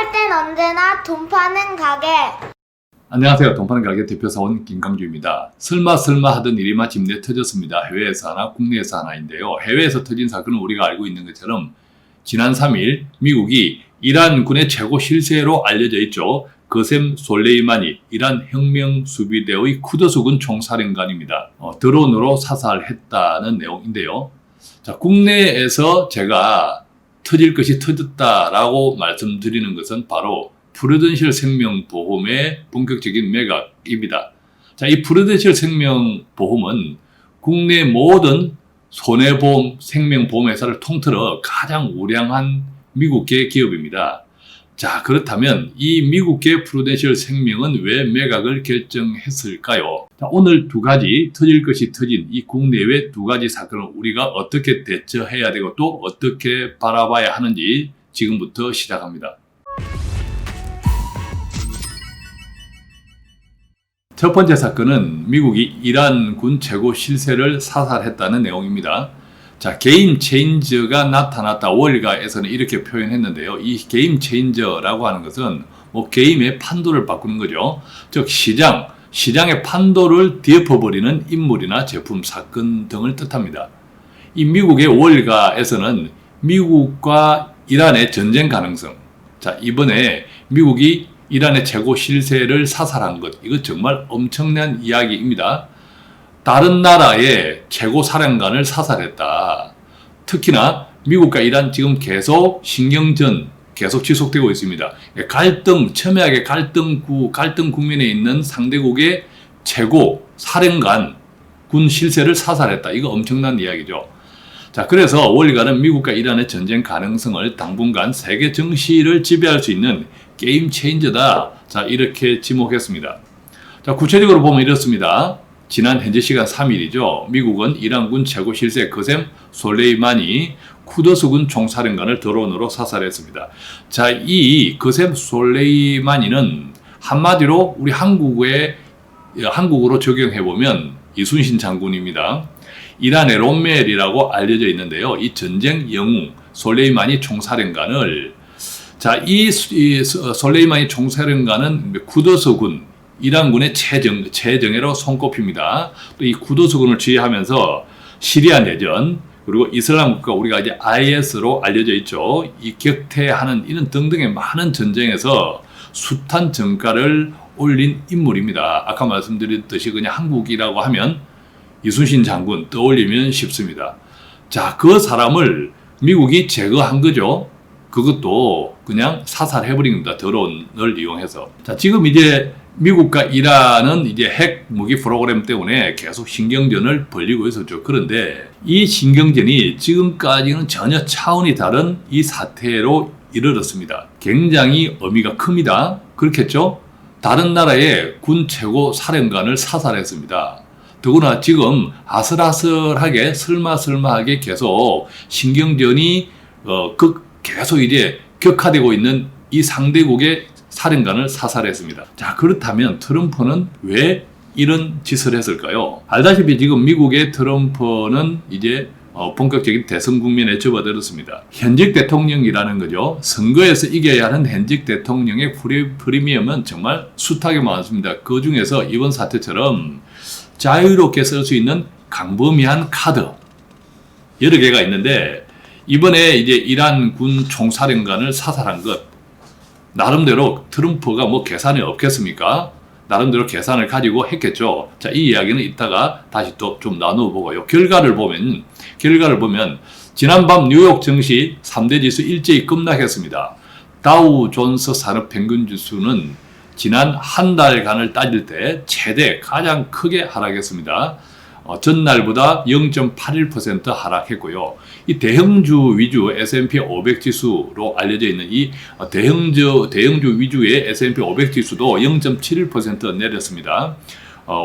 필요할 땐 언제나 돈 파는 가게. 안녕하세요. 돈 파는 가게 대표사원 김강주입니다. 설마 하던 일이 마침내 터졌습니다. 해외에서 하나, 국내에서 하나인데요. 해외에서 터진 사건은 우리가 알고 있는 것처럼 지난 3일 미국이 이란 군의 최고 실세로 알려져 있죠. 거셈 솔레이마니 이란 혁명 수비대의 쿠드스군 총사령관입니다. 드론으로 사살했다는 내용인데요. 자, 국내에서 제가 터질 것이 터졌다라고 말씀드리는 것은 바로 프루덴셜 생명보험의 본격적인 매각입니다. 자, 이 프루덴셜 생명보험은 국내 모든 손해보험, 생명보험회사를 통틀어 가장 우량한 미국계 기업입니다. 자, 그렇다면 이 미국계 프루덴셜 생명은 왜 매각을 결정했을까요? 자, 오늘 두 가지 터질 것이 터진 이 국내외 두 가지 사건을 우리가 어떻게 대처해야 되고 또 어떻게 바라봐야 하는지 지금부터 시작합니다. 첫 번째 사건은 미국이 이란 군 최고 실세를 사살했다는 내용입니다. 자, 게임 체인저가 나타났다. 월가에서는 이렇게 표현했는데요. 이 게임 체인저라고 하는 것은 게임의 판도를 바꾸는 거죠. 즉 시장의 판도를 뒤엎어버리는 인물이나 제품, 사건 등을 뜻합니다. 이 미국의 월가에서는 미국과 이란의 전쟁 가능성. 자, 이번에 미국이 이란의 최고 실세를 사살한 것, 이거 정말 엄청난 이야기입니다. 다른 나라의 최고 사령관을 사살했다. 특히나 미국과 이란 지금 계속 신경전 계속 지속되고 있습니다. 첨예하게 갈등 국면에 있는 상대국의 최고 사령관 군 실세를 사살했다. 이거 엄청난 이야기죠. 자, 그래서 월가는 미국과 이란의 전쟁 가능성을 당분간 세계 정시를 지배할 수 있는 게임 체인저다. 자, 이렇게 지목했습니다. 자, 구체적으로 보면 이렇습니다. 지난 현재 시간 3일이죠. 미국은 이란군 최고 실세 거셈 솔레이마니 쿠드스군 총사령관을 드론으로 사살했습니다. 자, 이 거셈 솔레이마니는 한마디로 우리 한국으로 적용해보면 이순신 장군입니다. 이란의 롬멜이라고 알려져 있는데요. 이 전쟁 영웅 솔레이마니 총사령관을 이 솔레이마니 총사령관은 쿠드스군 이란군의 최정예로 손꼽힙니다. 또 이 쿠드스군을 지휘하면서 시리아 내전 그리고 이슬람 국가 우리가 이제 IS로 알려져 있죠. 이 격퇴하는 이런 등등의 많은 전쟁에서 숱한 전가를 올린 인물입니다. 아까 말씀드렸듯이 그냥 한국이라고 하면 이순신 장군 떠올리면 쉽습니다. 자, 그 사람을 미국이 제거한 거죠. 그것도 그냥 사살해버린 겁니다. 드론을 이용해서. 자, 지금 이제 미국과 이란은 이제 핵 무기 프로그램 때문에 계속 신경전을 벌이고 있었죠. 그런데 이 신경전이 지금까지는 전혀 차원이 다른 이 사태로 이르렀습니다. 굉장히 의미가 큽니다. 그렇겠죠? 다른 나라의 군 최고 사령관을 사살했습니다. 더구나 지금 아슬아슬하게 설마하게 계속 신경전이 계속 이제 격화되고 있는 이 상대국의 사령관을 사살했습니다. 자, 그렇다면 트럼프는 왜 이런 짓을 했을까요? 알다시피 지금 미국의 트럼프는 이제 본격적인 대선 국면에 접어들었습니다. 현직 대통령이라는 거죠. 선거에서 이겨야 하는 현직 대통령의 프리미엄은 정말 숱하게 많습니다. 그 중에서 이번 사태처럼 자유롭게 쓸 수 있는 광범위한 카드 여러 개가 있는데 이번에 이제 이란 군 총사령관을 사살한 것 나름대로 트럼프가 계산이 없겠습니까? 나름대로 계산을 가지고 했겠죠. 자, 이 이야기는 이따가 다시 또 좀 나누어보고요. 결과를 보면 지난 밤 뉴욕 증시 3대 지수 일제히 급락했습니다. 다우 존스 산업 평균 지수는 지난 한 달간을 따질 때 최대 가장 크게 하락했습니다. 전날보다 0.81% 하락했고요. 이 대형주 위주 S&P 500 지수로 알려져 있는 이 대형주 위주의 S&P 500 지수도 0.71% 내렸습니다.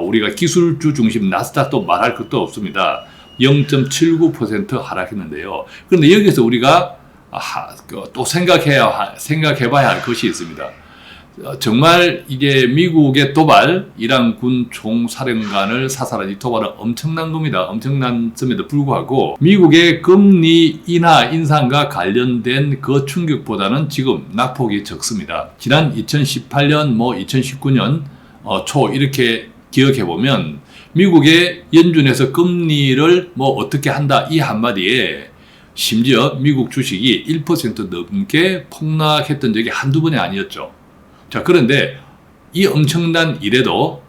우리가 기술주 중심 나스닥도 말할 것도 없습니다. 0.79% 하락했는데요. 그런데 여기서 우리가 또 생각해봐야 할 것이 있습니다. 정말 이게 미국의 도발, 이란 군 총사령관을 사살한 이 도발은 엄청난 겁니다. 엄청난음에도 불구하고 미국의 금리 인하 인상과 관련된 그 충격보다는 지금 낙폭이 적습니다. 지난 2018년, 2019년 초 이렇게 기억해 보면 미국의 연준에서 금리를 어떻게 한다 이 한마디에 심지어 미국 주식이 1% 넘게 폭락했던 적이 한두 번이 아니었죠. 자, 그런데 이 엄청난 일에도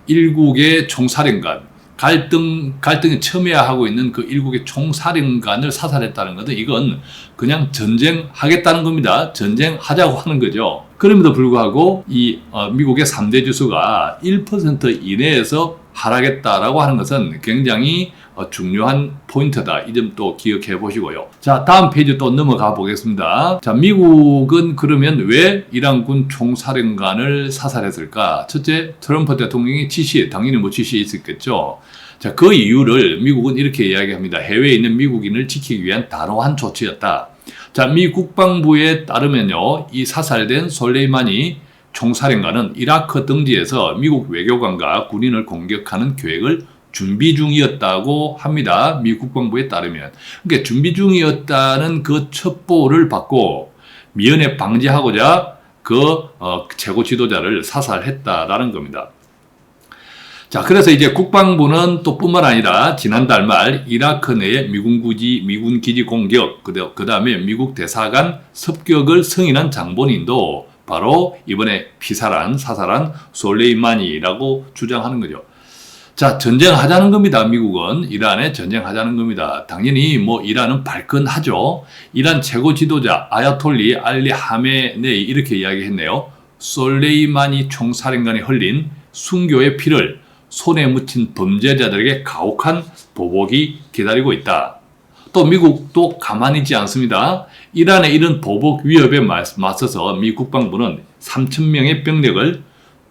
일국의 총사령관, 갈등이 첨예하고 있는 그 일국의 총사령관을 사살했다는 것은 이건 그냥 전쟁하겠다는 겁니다. 전쟁하자고 하는 거죠. 그럼에도 불구하고 이 미국의 3대 지수가 1% 이내에서 하락했다라고 하는 것은 굉장히 중요한 포인트다. 이 점 또 기억해 보시고요. 자, 다음 페이지 또 넘어가 보겠습니다. 자, 미국은 그러면 왜 이란군 총사령관을 사살했을까? 첫째, 트럼프 대통령이 당연히 지시에 있었겠죠. 자, 그 이유를 미국은 이렇게 이야기합니다. 해외에 있는 미국인을 지키기 위한 단호한 조치였다. 자, 미 국방부에 따르면요, 이 사살된 솔레이마니 총사령관은 이라크 등지에서 미국 외교관과 군인을 공격하는 계획을 준비 중이었다고 합니다. 미 국방부에 따르면. 그러니까 준비 중이었다는 그 첩보를 받고 미연에 방지하고자 그 최고 지도자를 사살했다라는 겁니다. 자, 그래서 이제 국방부는 또 뿐만 아니라 지난달 말 이라크 내의 미군 기지 공격, 그 다음에 미국 대사관 습격을 승인한 장본인도 바로 이번에 사살한 솔레이마니라고 주장하는 거죠. 자, 전쟁하자는 겁니다. 미국은 이란에 전쟁하자는 겁니다. 당연히 이란은 발끈하죠. 이란 최고 지도자 아야톨리 알리 하메네이 이렇게 이야기했네요. 솔레이마니 총사령관이 흘린 순교의 피를 손에 묻힌 범죄자들에게 가혹한 보복이 기다리고 있다. 또 미국도 가만히 있지 않습니다. 이란의 이런 보복 위협에 맞서서 미 국방부는 3,000명의 병력을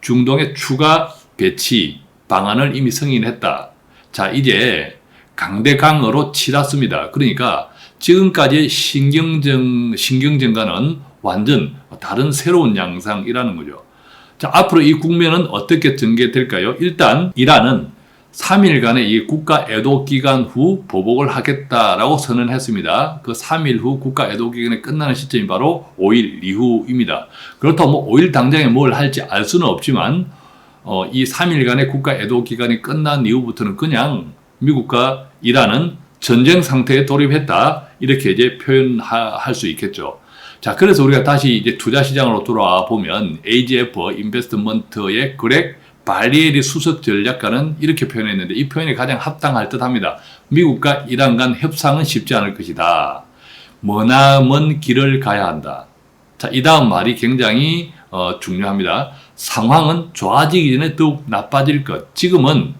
중동에 추가 배치 방안을 이미 승인했다. 자, 이제 강대강으로 치닫습니다. 그러니까 지금까지의 신경전과는 완전 다른 새로운 양상이라는 거죠. 자, 앞으로 이 국면은 어떻게 전개될까요? 일단 이란은 3일간의 이 국가 애도 기간 후 보복을 하겠다라고 선언했습니다. 그 3일 후 국가 애도 기간이 끝나는 시점이 바로 5일 이후입니다. 그렇다고 5일 당장에 뭘 할지 알 수는 없지만 이 3일간의 국가 애도 기간이 끝난 이후부터는 그냥 미국과 이란은 전쟁 상태에 돌입했다. 이렇게 이제 표현할 수 있겠죠. 자, 그래서 우리가 다시 이제 투자 시장으로 돌아와 보면 AGF 인베스트먼트의 그렉 발리에리 수석 전략가는 이렇게 표현했는데 이 표현이 가장 합당할 듯 합니다. 미국과 이란 간 협상은 쉽지 않을 것이다. 머나먼 길을 가야 한다. 자, 이 다음 말이 굉장히 중요합니다. 상황은 좋아지기 전에 더욱 나빠질 것. 지금은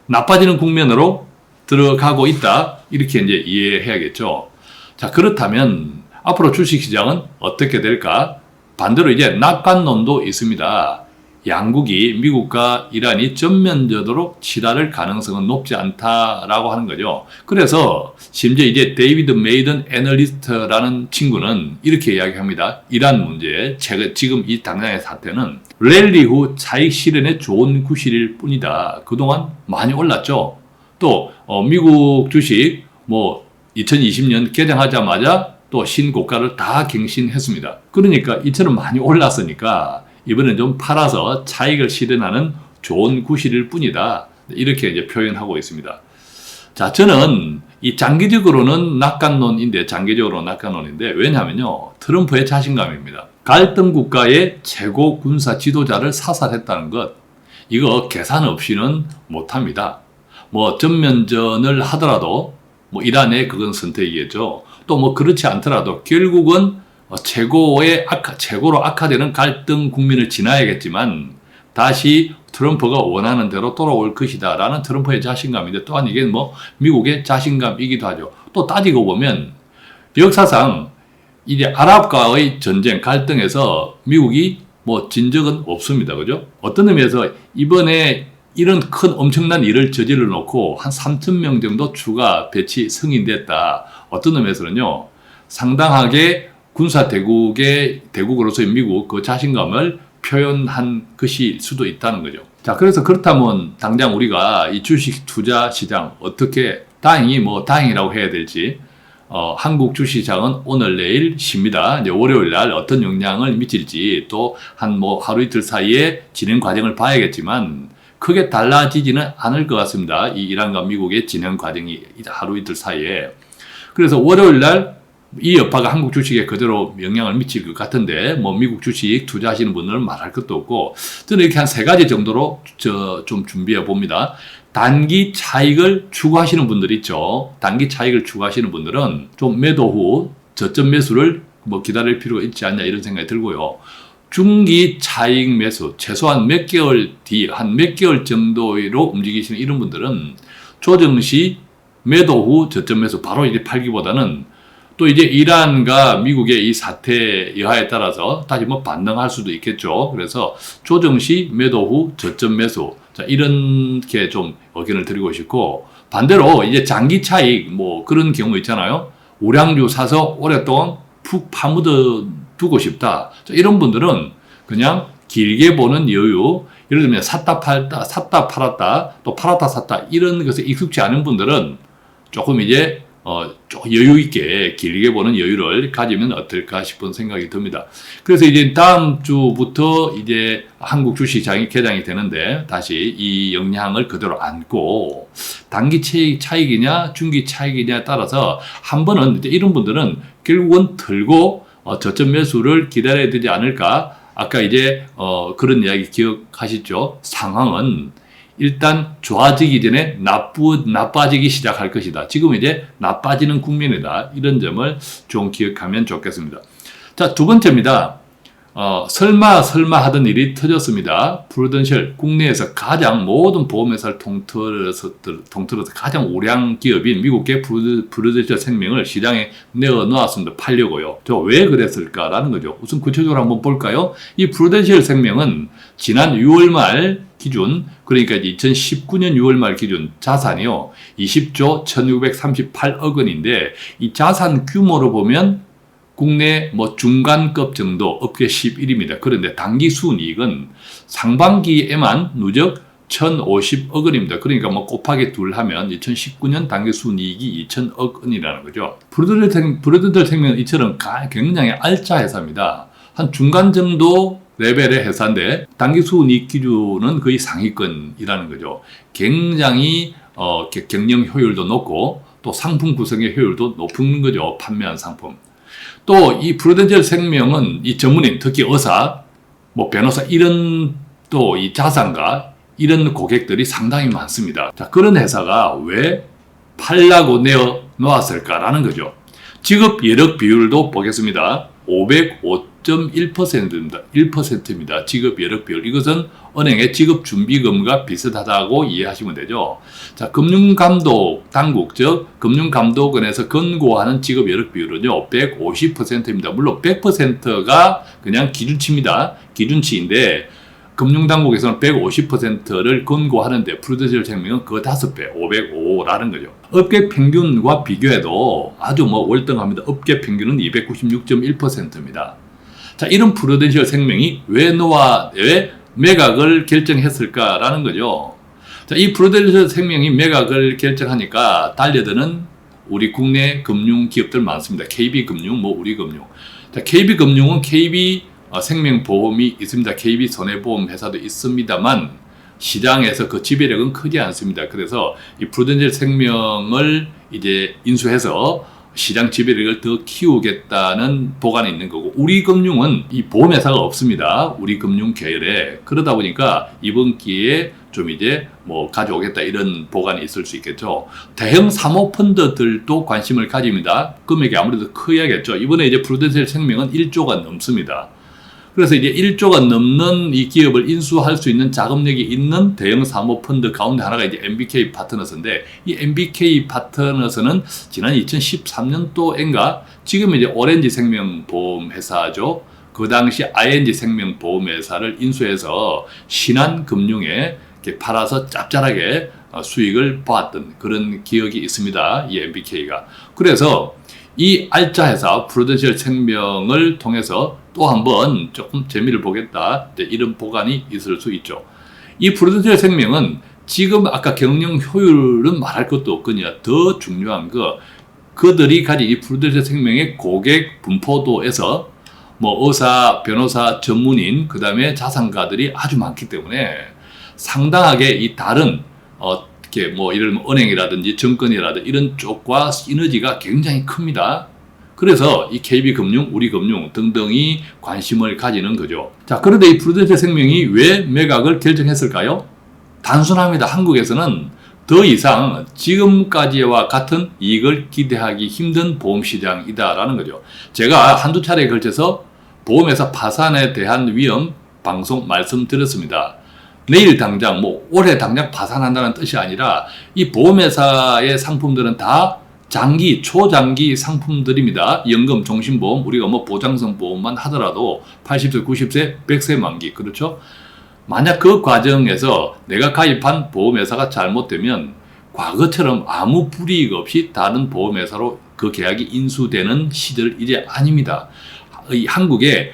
나빠지는 국면으로 들어가고 있다. 이렇게 이제 이해해야겠죠. 자, 그렇다면 앞으로 주식시장은 어떻게 될까? 반대로 이제 낙관론도 있습니다. 양국이 미국과 이란이 전면전으로 치달을 가능성은 높지 않다라고 하는 거죠. 그래서 심지어 이제 데이비드 메이든 애널리스트라는 친구는 이렇게 이야기합니다. 이란 문제, 지금 이 당장의 사태는 랠리 후 차익 실현에 좋은 구실일 뿐이다. 그동안 많이 올랐죠. 또 미국 주식 2020년 개장하자마자 또 신고가를 다 갱신했습니다. 그러니까 이처럼 많이 올랐으니까 이번엔 좀 팔아서 차익을 실현하는 좋은 구실일 뿐이다. 이렇게 이제 표현하고 있습니다. 자, 저는 이 장기적으로는 낙관론인데 왜냐하면요, 트럼프의 자신감입니다. 갈등 국가의 최고 군사 지도자를 사살했다는 것, 이거 계산 없이는 못합니다. 전면전을 하더라도 이란의 그건 선택이겠죠. 또 그렇지 않더라도 결국은 최고로 악화되는 갈등 국면을 지나야겠지만 다시 트럼프가 원하는 대로 돌아올 것이다 라는 트럼프의 자신감인데, 또한 이게 미국의 자신감이기도 하죠. 또 따지고 보면 역사상 이제 아랍과의 전쟁 갈등에서 미국이 진 적은 없습니다. 그죠? 어떤 의미에서 이번에 이런 큰 엄청난 일을 저질러 놓고 한 3,000명 정도 추가 배치 승인됐다. 어떤 의미에서는요, 상당하게 군사 대국으로서의 미국 그 자신감을 표현한 것일 수도 있다는 거죠. 자, 그래서 그렇다면 당장 우리가 이 주식 투자 시장 어떻게 다행이라고 해야 될지, 한국 주시장은 오늘 내일 쉽니다. 이제 월요일 날 어떤 영향을 미칠지 또 한 하루 이틀 사이에 진행 과정을 봐야겠지만 크게 달라지지는 않을 것 같습니다. 이 이란과 미국의 진행 과정이 하루 이틀 사이에. 그래서 월요일 날 이 여파가 한국 주식에 그대로 영향을 미칠 것 같은데, 미국 주식 투자하시는 분들은 말할 것도 없고, 저는 이렇게 한 3가지 정도로 좀 준비해 봅니다. 단기 차익을 추구하시는 분들 있죠. 단기 차익을 추구하시는 분들은 좀 매도 후 저점 매수를 기다릴 필요가 있지 않냐 이런 생각이 들고요. 중기 차익 매수, 최소한 몇 개월 뒤, 한 몇 개월 정도로 움직이시는 이런 분들은 조정 시 매도 후 저점 매수 바로 이제 팔기보다는 또 이제 이란과 미국의 이 사태 여하에 따라서 다시 반등할 수도 있겠죠. 그래서 조정 시 매도 후 저점 매수. 자, 이렇게 좀 의견을 드리고 싶고, 반대로 이제 장기 차익 그런 경우 있잖아요. 우량주 사서 오랫동안 푹 파묻어 두고 싶다. 자, 이런 분들은 그냥 길게 보는 여유, 예를 들면 샀다 팔았다, 또 팔았다 샀다 이런 것에 익숙지 않은 분들은 조금 이제 좀 여유 있게 길게 보는 여유를 가지면 어떨까 싶은 생각이 듭니다. 그래서 이제 다음 주부터 이제 한국 주식시장이 개장이 되는데 다시 이 영향을 그대로 안고 단기 차익이냐 중기 차익이냐에 따라서 한 번은 이제 이런 분들은 결국은 들고 저점 매수를 기다려야 되지 않을까. 아까 이제 그런 이야기 기억하시죠? 상황은 일단 좋아지기 전에 나빠지기 시작할 것이다. 지금 이제 나빠지는 국면이다. 이런 점을 좀 기억하면 좋겠습니다. 자, 두 번째입니다. 설마 하던 일이 터졌습니다. 프루덴셜, 국내에서 가장 모든 보험회사를 통틀어서 가장 우량 기업인 미국계 프루덴셜 생명을 시장에 내어놓았습니다. 팔려고요. 왜 그랬을까라는 거죠. 우선 구체적으로 한번 볼까요? 이 프루덴셜 생명은 지난 6월 말 기준, 그러니까 2019년 6월 말 기준 자산이요 20조 1638억 원인데, 이 자산 규모로 보면 국내 중간급 정도, 업계 11위입니다. 그런데 당기 순이익은 상반기에만 누적 1050억 원입니다. 그러니까 곱하기 2 하면 2019년 당기 순이익이 2000억 원이라는 거죠. 프루덴셜 생명은 이처럼 굉장히 알짜 회사입니다. 한 중간 정도 레벨의 회사인데 당기 순이익 기준은 거의 상위권이라는 거죠. 굉장히 경영 효율도 높고 또 상품 구성의 효율도 높은 거죠. 판매한 상품. 또 이 프루덴셜 생명은 이 전문인, 특히 의사, 변호사 이런 또 이 자산가 이런 고객들이 상당히 많습니다. 자, 그런 회사가 왜 팔라고 내어놓았을까라는 거죠. 지급 여력 비율도 보겠습니다. 505.1%입니다. 1%입니다. 지급 여력 비율. 이것은 은행의 지급 준비금과 비슷하다고 이해하시면 되죠. 자, 금융감독 당국, 즉 금융감독원에서 권고하는 지급 여력 비율은요 150%입니다. 물론 100%가 그냥 기준치입니다. 기준치인데 금융당국에서는 150%를 권고하는데 프루덴셜 생명은 그 5배, 505라는 거죠. 업계 평균과 비교해도 아주 월등합니다. 업계 평균은 296.1%입니다. 자, 이런 프루덴셜 생명이 왜 매각을 결정했을까라는 거죠. 자, 이 프루덴셜 생명이 매각을 결정하니까 달려드는 우리 국내 금융 기업들 많습니다. KB금융, 우리금융. 자, KB금융은 KB 생명보험이 있습니다. KB 손해보험 회사도 있습니다만 시장에서 그 지배력은 크지 않습니다. 그래서 이 프루덴셜 생명을 이제 인수해서 시장 지배력을 더 키우겠다는 보관이 있는 거고, 우리금융은 이 보험회사가 없습니다. 우리금융 계열에. 그러다 보니까 이번 기회에 좀 이제 가져오겠다 이런 보관이 있을 수 있겠죠. 대형 사모펀드들도 관심을 가집니다. 금액이 아무래도 커야겠죠. 이번에 이제 프루덴셜 생명은 1조가 넘습니다. 그래서 이제 1조가 넘는 이 기업을 인수할 수 있는 자금력이 있는 대형 사모펀드 가운데 하나가 이제 MBK 파트너스인데, 이 MBK 파트너스는 지난 2013년도인가 지금 이제 오렌지 생명보험회사죠. 그 당시 ING 생명보험회사를 인수해서 신한금융에 이렇게 팔아서 짭짤하게 수익을 보았던 그런 기억이 있습니다. 이 MBK가. 그래서 이 알짜 회사 프루덴셜 생명을 통해서 또 한번 조금 재미를 보겠다, 이런 보관이 있을 수 있죠. 이 프루덴셜 생명은 지금 아까 경영 효율은 말할 것도 없거든요. 더 중요한 거, 그들이 가진 이 프루덴셜 생명의 고객 분포도에서 뭐 의사, 변호사, 전문인, 그 다음에 자산가들이 아주 많기 때문에 상당하게 이 다른 이렇게 뭐 이런 은행이라든지 증권이라든지 이런 쪽과 시너지가 굉장히 큽니다. 그래서 이 KB금융, 우리금융 등등이 관심을 가지는 거죠. 자, 그런데 이 프루덴셜 생명이 왜 매각을 결정했을까요? 단순합니다. 한국에서는 더 이상 지금까지와 같은 이익을 기대하기 힘든 보험시장이다라는 거죠. 제가 한두 차례에 걸쳐서 보험회사 파산에 대한 위험 방송 말씀드렸습니다. 내일 당장, 뭐 올해 당장 파산한다는 뜻이 아니라 이 보험회사의 상품들은 다 장기, 초장기 상품들입니다. 연금, 종신보험, 우리가 뭐 보장성 보험만 하더라도 80세, 90세, 100세 만기, 그렇죠? 만약 그 과정에서 내가 가입한 보험회사가 잘못되면 과거처럼 아무 불이익 없이 다른 보험회사로 그 계약이 인수되는 시절 이제 아닙니다. 이 한국의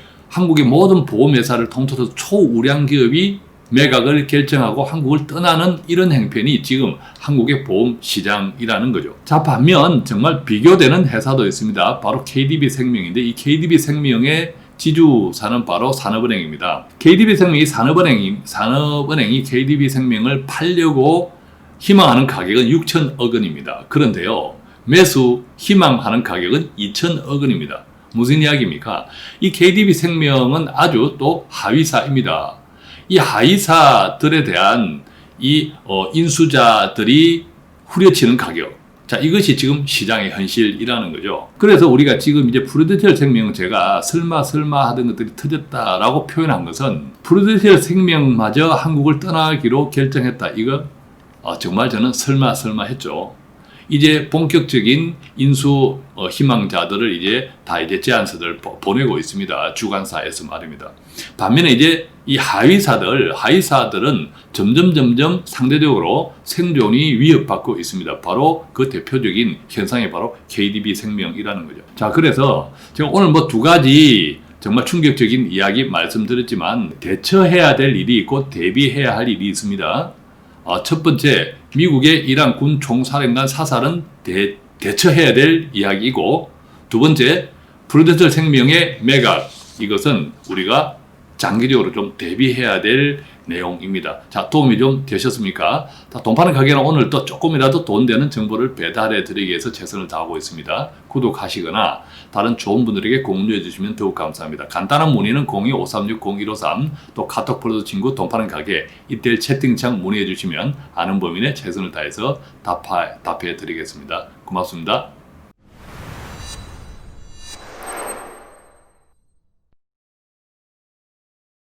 모든 보험회사를 통틀어서 초우량 기업이 매각을 결정하고 한국을 떠나는 이런 행편이 지금 한국의 보험 시장이라는 거죠. 자, 반면 정말 비교되는 회사도 있습니다. 바로 KDB생명인데 이 KDB생명의 지주사는 바로 산업은행입니다. KDB생명이 산업은행이 KDB생명을 팔려고 희망하는 가격은 6천억 원입니다. 그런데요, 매수 희망하는 가격은 2천억 원입니다. 무슨 이야기입니까? 이 KDB생명은 아주 또 하위사입니다. 이 하위사들에 대한 이 인수자들이 후려치는 가격. 자, 이것이 지금 시장의 현실이라는 거죠. 그래서 우리가 지금 이제 프루덴셜 생명은 제가 설마 하던 것들이 터졌다라고 표현한 것은 프루덴셜 생명마저 한국을 떠나기로 결정했다. 이거 정말 저는 설마 했죠. 이제 본격적인 인수 희망자들을 이제 제안서들 보내고 있습니다. 주관사에서 말입니다. 반면에 이제 이 하위사들은 점점 상대적으로 생존이 위협받고 있습니다. 바로 그 대표적인 현상이 바로 KDB생명이라는 거죠. 자, 그래서 제가 오늘 뭐 두 가지 정말 충격적인 이야기 말씀드렸지만 대처해야 될 일이 있고 대비해야 할 일이 있습니다. 첫 번째, 미국의 이란 군 총사령관 사살은 대처해야 될 이야기이고, 두 번째, 프루덴셜 생명의 매각, 이것은 우리가 장기적으로 좀 대비해야 될 내용입니다. 자, 도움이 좀 되셨습니까? 돈 파는 가게는 오늘 또 조금이라도 돈 되는 정보를 배달해 드리기 위해서 최선을 다하고 있습니다. 구독하시거나 다른 좋은 분들에게 공유해 주시면 더욱 감사합니다. 간단한 문의는 02-5360-153, 또 카톡 플러스 친구 돈 파는 가게, 이때 채팅창 문의해 주시면 아는 범위내 최선을 다해서 답해 드리겠습니다. 고맙습니다.